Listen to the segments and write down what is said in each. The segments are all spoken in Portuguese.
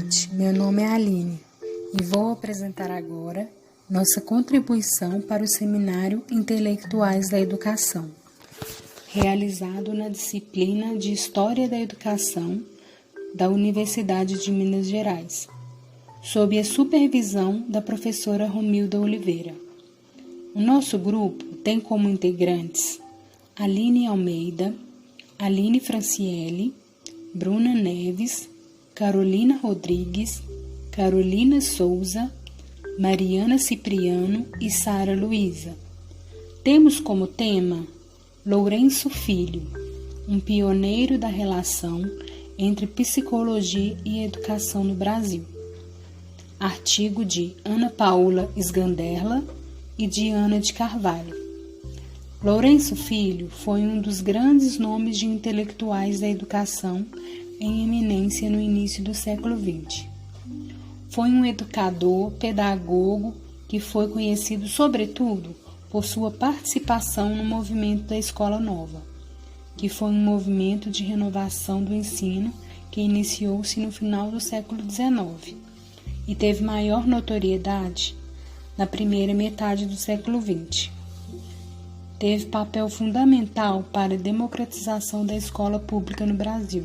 noite, meu nome é Aline e vou apresentar agora nossa contribuição para o Seminário Intelectuais da Educação, realizado na disciplina de História da Educação da Universidade de Minas Gerais, sob a supervisão da professora Romilda Oliveira. O nosso grupo tem como integrantes Aline Almeida, Aline Franciele, Bruna Neves, Carolina Rodrigues, Carolina Souza, Mariana Cipriano e Sara Luiza. Temos como tema Lourenço Filho, um pioneiro da relação entre psicologia e educação no Brasil. Artigo de Ana Paula Sganderla e Diana de Carvalho. Lourenço Filho foi um dos grandes nomes de intelectuais da educação em eminência no início do século XX. Foi um educador, pedagogo que foi conhecido sobretudo por sua participação no movimento da Escola Nova, que foi um movimento de renovação do ensino que iniciou-se no final do século XIX e teve maior notoriedade na primeira metade do século XX. Teve papel fundamental para a democratização da escola pública no Brasil,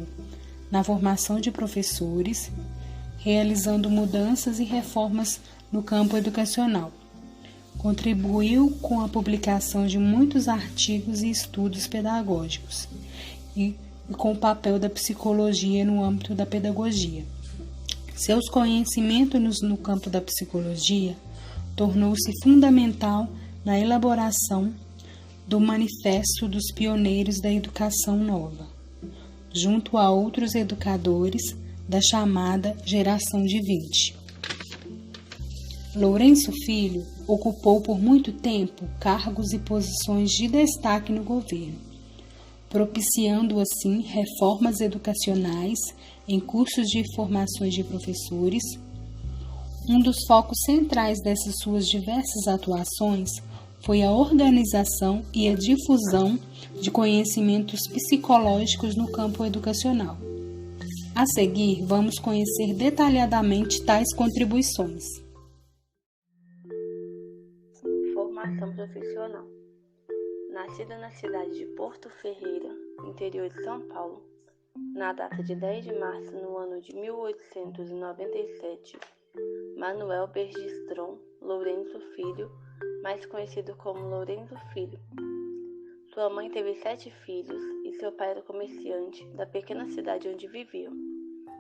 na formação de professores, realizando mudanças e reformas no campo educacional. Contribuiu com a publicação de muitos artigos e estudos pedagógicos e com o papel da psicologia no âmbito da pedagogia. Seus conhecimentos no campo da psicologia tornou-se fundamental na elaboração do Manifesto dos Pioneiros da Educação Nova, junto a outros educadores da chamada Geração de 20. Lourenço Filho ocupou por muito tempo cargos e posições de destaque no governo, propiciando assim reformas educacionais em cursos de formações de professores. Um dos focos centrais dessas suas diversas atuações foi a organização e a difusão de conhecimentos psicológicos no campo educacional. A seguir, vamos conhecer detalhadamente tais contribuições. Formação profissional. Nascida na cidade de Porto Ferreira, interior de São Paulo, na data de 10 de março no ano de 1897, Manuel Bergistrom Lourenço Filho, mais conhecido como Lourenço Filho. Sua mãe teve 7 filhos e seu pai era comerciante da pequena cidade onde viviam.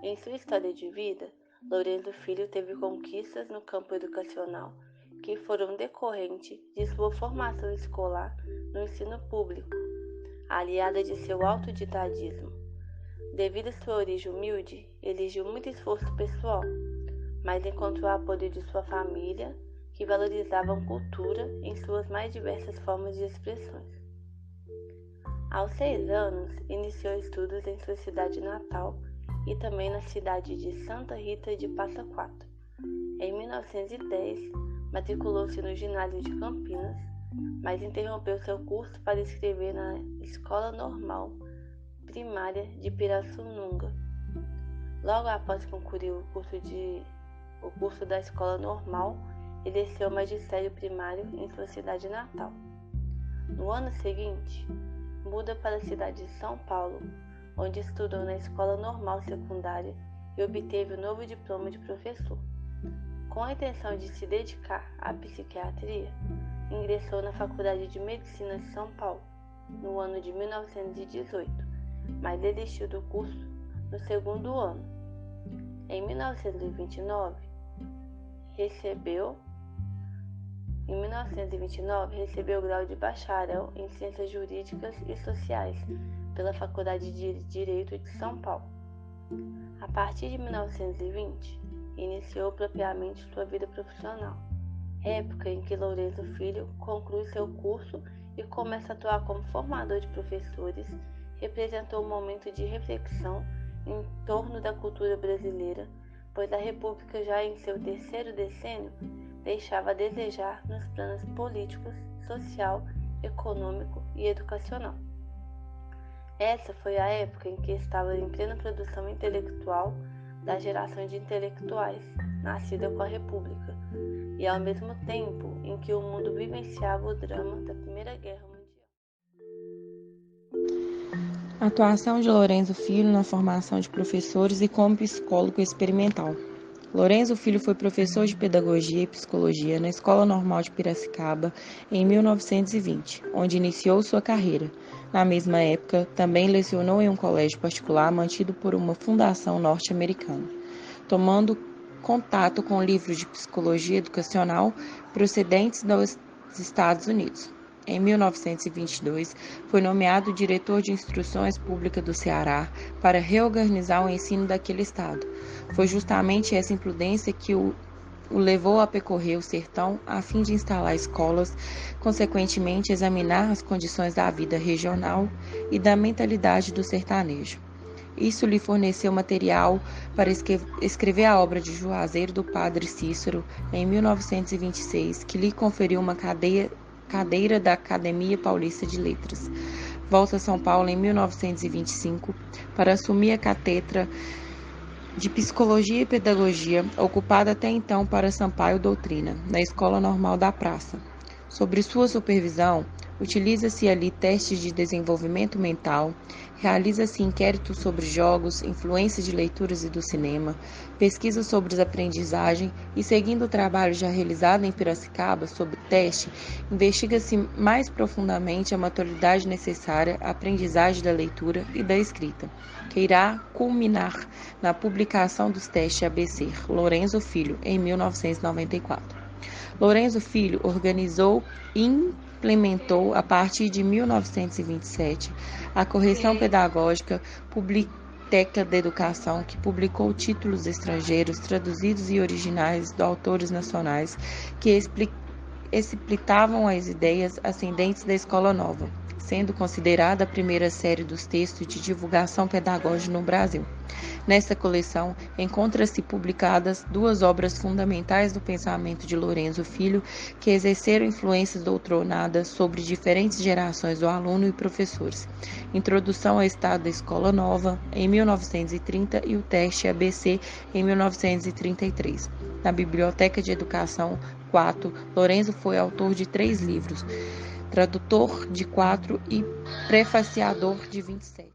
Em sua história de vida, Lourenço Filho teve conquistas no campo educacional que foram decorrentes de sua formação escolar no ensino público, aliada de seu autodidadismo. Devido à sua origem humilde, exigiu muito esforço pessoal, mas encontrou o apoio de sua família, que valorizavam cultura em suas mais diversas formas de expressões. Aos 6 anos, iniciou estudos em sua cidade natal e também na cidade de Santa Rita de Passa Quatro. Em 1910, matriculou-se no ginásio de Campinas, mas interrompeu seu curso para escrever na Escola Normal Primária de Pirassununga. Logo após concluir o curso da Escola Normal, exerceu o magistério primário em sua cidade natal. No ano seguinte, muda para a cidade de São Paulo, onde estudou na Escola Normal Secundária e obteve o novo diploma de professor. Com a intenção de se dedicar à psiquiatria, ingressou na Faculdade de Medicina de São Paulo, no ano de 1918, mas desistiu do curso no segundo ano. Em 1929, recebeu o grau de bacharel em Ciências Jurídicas e Sociais pela Faculdade de Direito de São Paulo. A partir de 1920, iniciou propriamente sua vida profissional, época em que Lourenço Filho conclui seu curso e começa a atuar como formador de professores. Representou um momento de reflexão em torno da cultura brasileira, pois a República, já em seu 3º decênio, deixava a desejar nos planos políticos, social, econômico e educacional. Essa foi a época em que estava em plena produção intelectual da geração de intelectuais nascida com a República, e ao mesmo tempo em que o mundo vivenciava o drama da Primeira Guerra Mundial. Atuação de Lourenço Filho na formação de professores e como psicólogo experimental. Lourenço Filho foi professor de Pedagogia e Psicologia na Escola Normal de Piracicaba em 1920, onde iniciou sua carreira. Na mesma época, também lecionou em um colégio particular mantido por uma fundação norte-americana, tomando contato com livros de psicologia educacional procedentes dos Estados Unidos. Em 1922, foi nomeado diretor de Instruções Públicas do Ceará para reorganizar o ensino daquele estado. Foi justamente essa imprudência que o levou a percorrer o sertão a fim de instalar escolas, consequentemente examinar as condições da vida regional e da mentalidade do sertanejo. Isso lhe forneceu material para escrever a obra de Juazeiro do Padre Cícero em 1926, que lhe conferiu uma cadeira da Academia Paulista de Letras. Volta a São Paulo em 1925 para assumir a cátedra de Psicologia e Pedagogia, ocupada até então para Sampaio Doutrina, na Escola Normal da Praça. Sobre sua supervisão, utiliza-se ali testes de desenvolvimento mental, realiza-se inquéritos sobre jogos, influência de leituras e do cinema, pesquisa sobre aprendizagem e, seguindo o trabalho já realizado em Piracicaba sobre teste, investiga-se mais profundamente a maturidade necessária à aprendizagem da leitura e da escrita, que irá culminar na publicação dos testes ABC Lourenço Filho, em 1994. Lourenço Filho organizou e implementou, a partir de 1927, a correção pedagógica Biblioteca da Educação, que publicou títulos estrangeiros traduzidos e originais de autores nacionais que explicavam as ideias ascendentes da Escola Nova, sendo considerada a primeira série dos textos de divulgação pedagógica no Brasil. Nesta coleção, encontram-se publicadas duas obras fundamentais do pensamento de Lourenço Filho, que exerceram influências doutrinadas sobre diferentes gerações do aluno e professores. Introdução ao Estado da Escola Nova, em 1930, e o Teste ABC, em 1933. Na Biblioteca de Educação 4, Lourenço foi autor de 3 livros, tradutor de 4 e prefaciador de 27.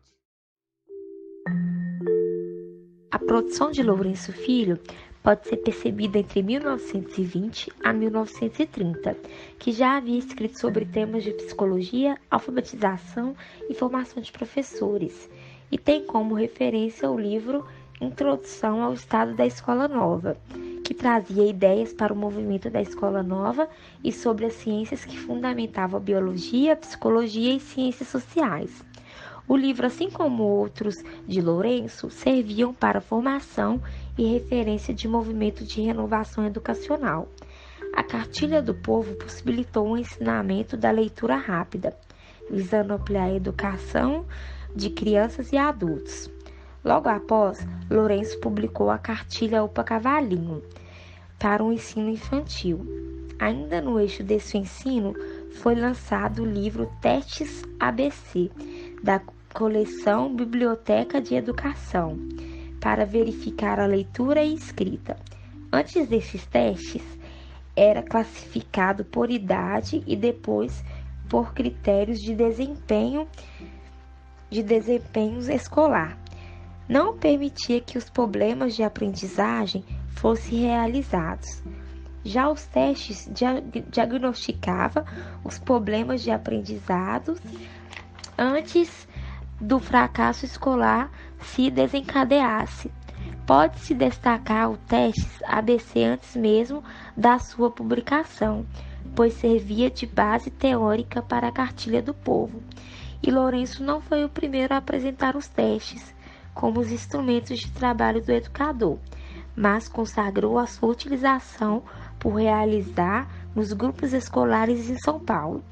A produção de Lourenço Filho pode ser percebida entre 1920 a 1930, que já havia escrito sobre temas de psicologia, alfabetização e formação de professores, e tem como referência o livro Introdução ao Estado da Escola Nova, que trazia ideias para o movimento da Escola Nova e sobre as ciências que fundamentavam a biologia, psicologia e ciências sociais. O livro, assim como outros de Lourenço, serviam para formação e referência de movimento de renovação educacional. A Cartilha do Povo possibilitou o ensinamento da leitura rápida, visando ampliar a educação de crianças e adultos. Logo após, Lourenço publicou a Cartilha Opa Cavalinho para o ensino infantil. Ainda no eixo desse ensino, foi lançado o livro Testes ABC, da coleção Biblioteca de Educação, para verificar a leitura e escrita. Antes desses testes, era classificado por idade e depois por critérios de desempenho escolar. Não permitia que os problemas de aprendizagem fossem realizados. Já os testes diagnosticavam os problemas de aprendizado antes do fracasso escolar se desencadeasse. Pode-se destacar o teste ABC antes mesmo da sua publicação, pois servia de base teórica para a Cartilha do Povo. E Lourenço não foi o primeiro a apresentar os testes como os instrumentos de trabalho do educador, mas consagrou a sua utilização por realizar nos grupos escolares em São Paulo.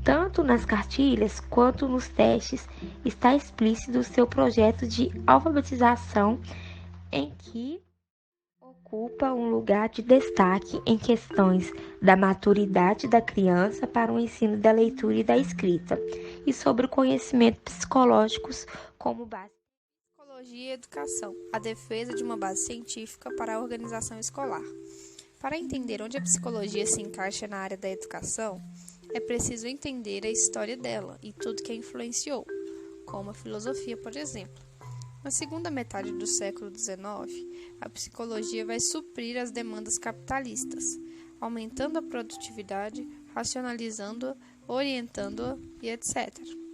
Tanto nas cartilhas quanto nos testes está explícito o seu projeto de alfabetização, em que ocupa um lugar de destaque em questões da maturidade da criança para o ensino da leitura e da escrita, e sobre conhecimentos psicológicos como base. Psicologia e educação, a defesa de uma base científica para a organização escolar. Para entender onde a psicologia se encaixa na área da educação, é preciso entender a história dela e tudo que a influenciou, como a filosofia, por exemplo. Na segunda metade do século XIX, a psicologia vai suprir as demandas capitalistas, aumentando a produtividade, racionalizando-a, orientando-a e etc.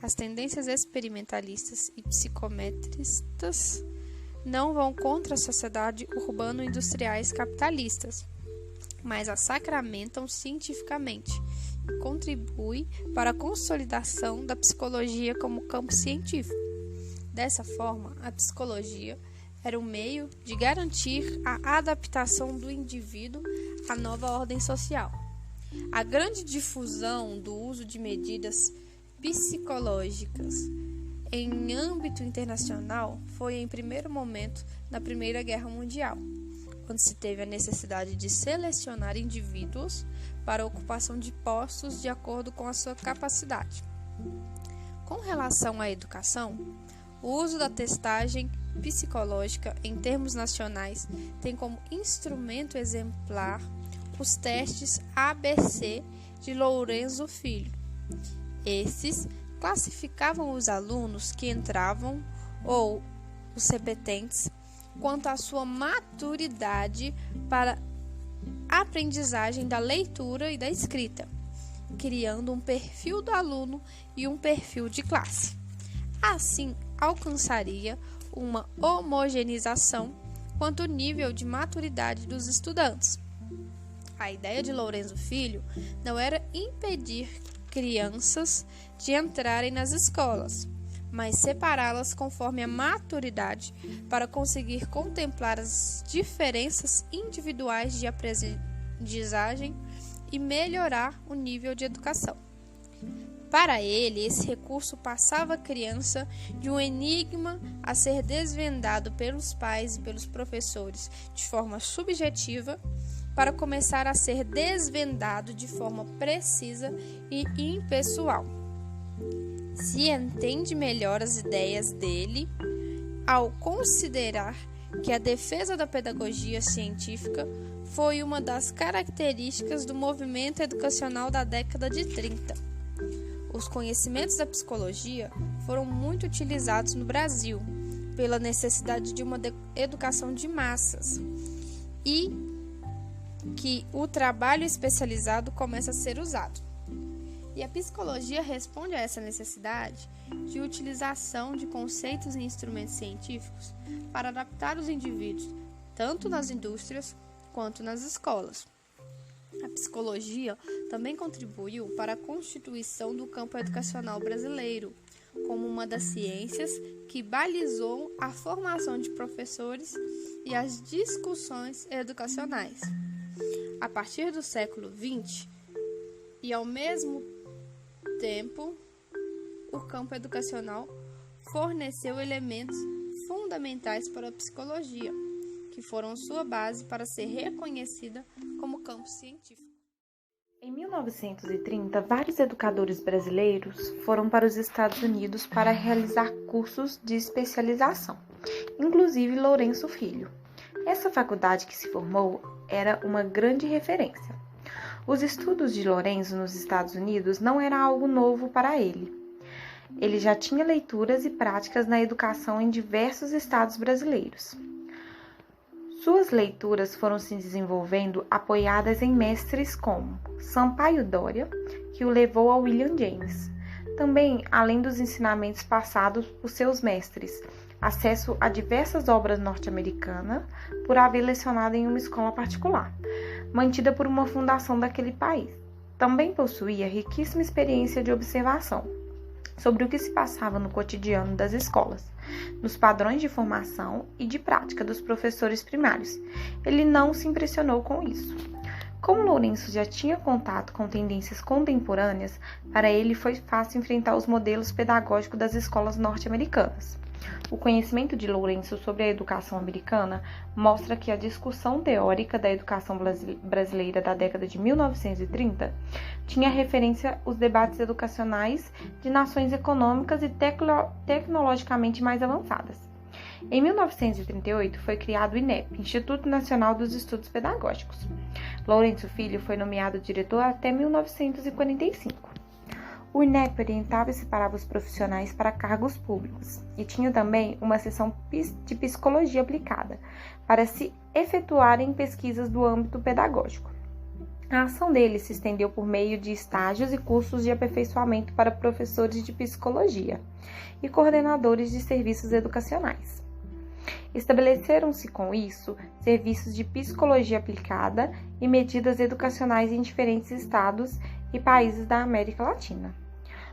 As tendências experimentalistas e psicometristas não vão contra a sociedade urbano-industriais capitalistas, mas a sacramentam cientificamente e contribuem para a consolidação da psicologia como campo científico. Dessa forma, a psicologia era um meio de garantir a adaptação do indivíduo à nova ordem social. A grande difusão do uso de medidas psicológicas em âmbito internacional foi em primeiro momento na Primeira Guerra Mundial, quando se teve a necessidade de selecionar indivíduos para a ocupação de postos de acordo com a sua capacidade. Com relação à educação, o uso da testagem psicológica em termos nacionais tem como instrumento exemplar os testes ABC de Lourenço Filho. Esses classificavam os alunos que entravam ou os repetentes quanto à sua maturidade para a aprendizagem da leitura e da escrita, criando um perfil do aluno e um perfil de classe. Assim, alcançaria uma homogeneização quanto ao nível de maturidade dos estudantes. A ideia de Lourenço Filho não era impedir crianças de entrarem nas escolas, mas separá-las conforme a maturidade para conseguir contemplar as diferenças individuais de aprendizagem e melhorar o nível de educação. Para ele, esse recurso passava a criança de um enigma a ser desvendado pelos pais e pelos professores de forma subjetiva para começar a ser desvendado de forma precisa e impessoal. Se entende melhor as ideias dele ao considerar que a defesa da pedagogia científica foi uma das características do movimento educacional da década de 30. Os conhecimentos da psicologia foram muito utilizados no Brasil pela necessidade de uma educação de massas e que o trabalho especializado começa a ser usado. E a psicologia responde a essa necessidade de utilização de conceitos e instrumentos científicos para adaptar os indivíduos, tanto nas indústrias quanto nas escolas. A psicologia também contribuiu para a constituição do campo educacional brasileiro, como uma das ciências que balizou a formação de professores e as discussões educacionais. A partir do século XX, e ao mesmo tempo, o campo educacional forneceu elementos fundamentais para a psicologia, que foram sua base para ser reconhecida como campo científico. Em 1930, vários educadores brasileiros foram para os Estados Unidos para realizar cursos de especialização, inclusive Lourenço Filho. Essa faculdade que se formou era uma grande referência. Os estudos de Lourenço nos Estados Unidos não era algo novo para ele. Ele já tinha leituras e práticas na educação em diversos estados brasileiros. Suas leituras foram se desenvolvendo apoiadas em mestres como Sampaio Dória, que o levou ao William James. Também, além dos ensinamentos passados por seus mestres, acesso a diversas obras norte-americanas por haver lecionado em uma escola particular, mantida por uma fundação daquele país. Também possuía riquíssima experiência de observação sobre o que se passava no cotidiano das escolas, nos padrões de formação e de prática dos professores primários. Ele não se impressionou com isso. Como Lourenço já tinha contato com tendências contemporâneas, para ele foi fácil enfrentar os modelos pedagógicos das escolas norte-americanas. O conhecimento de Lourenço sobre a educação americana mostra que a discussão teórica da educação brasileira da década de 1930 tinha referência aos debates educacionais de nações econômicas e tecnologicamente mais avançadas. Em 1938, foi criado o INEP, Instituto Nacional dos Estudos Pedagógicos. Lourenço Filho foi nomeado diretor até 1945. O INEP orientava e separava os profissionais para cargos públicos e tinha também uma seção de psicologia aplicada para se efetuarem pesquisas do âmbito pedagógico. A ação dele se estendeu por meio de estágios e cursos de aperfeiçoamento para professores de psicologia e coordenadores de serviços educacionais. Estabeleceram-se com isso serviços de psicologia aplicada e medidas educacionais em diferentes estados e países da América Latina.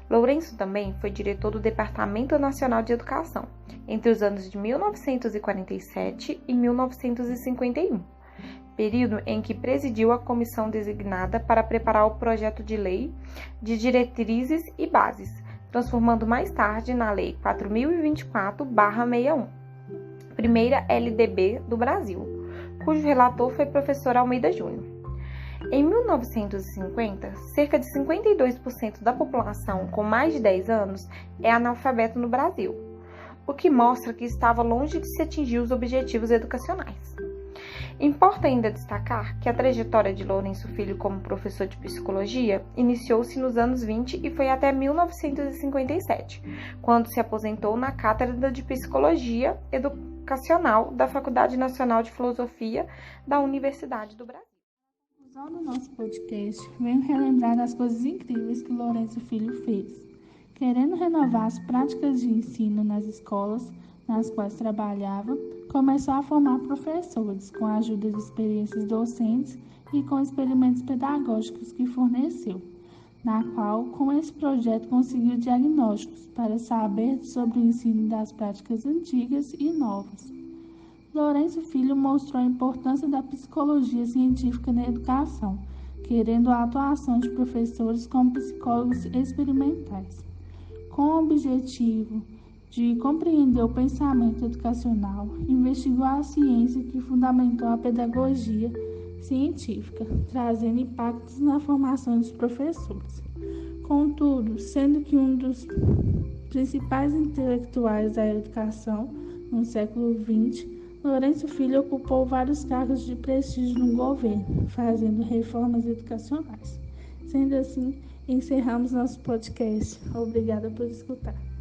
Lourenço também foi diretor do Departamento Nacional de Educação entre os anos de 1947 e 1951, período em que presidiu a comissão designada para preparar o projeto de lei de diretrizes e bases, transformando mais tarde na Lei 4024/61, primeira LDB do Brasil, cujo relator foi professor Almeida Júnior. Em 1950, cerca de 52% da população com mais de 10 anos é analfabeto no Brasil, o que mostra que estava longe de se atingir os objetivos educacionais. Importa ainda destacar que a trajetória de Lourenço Filho como professor de psicologia iniciou-se nos anos 20 e foi até 1957, quando se aposentou na Cátedra de Psicologia Educacional da Faculdade Nacional de Filosofia da Universidade do Brasil. Na conclusão do nosso podcast, venho relembrar das coisas incríveis que Lourenço Filho fez. Querendo renovar as práticas de ensino nas escolas nas quais trabalhava, começou a formar professores com a ajuda de experiências docentes e com experimentos pedagógicos que forneceu, na qual, com esse projeto, conseguiu diagnósticos para saber sobre o ensino das práticas antigas e novas. Lourenço Filho mostrou a importância da psicologia científica na educação, querendo a atuação de professores como psicólogos experimentais, com o objetivo de compreender o pensamento educacional, investigou a ciência que fundamentou a pedagogia científica, trazendo impactos na formação dos professores. Contudo, sendo que um dos principais intelectuais da educação no século XX, Lourenço Filho ocupou vários cargos de prestígio no governo, fazendo reformas educacionais. Sendo assim, encerramos nosso podcast. Obrigada por escutar.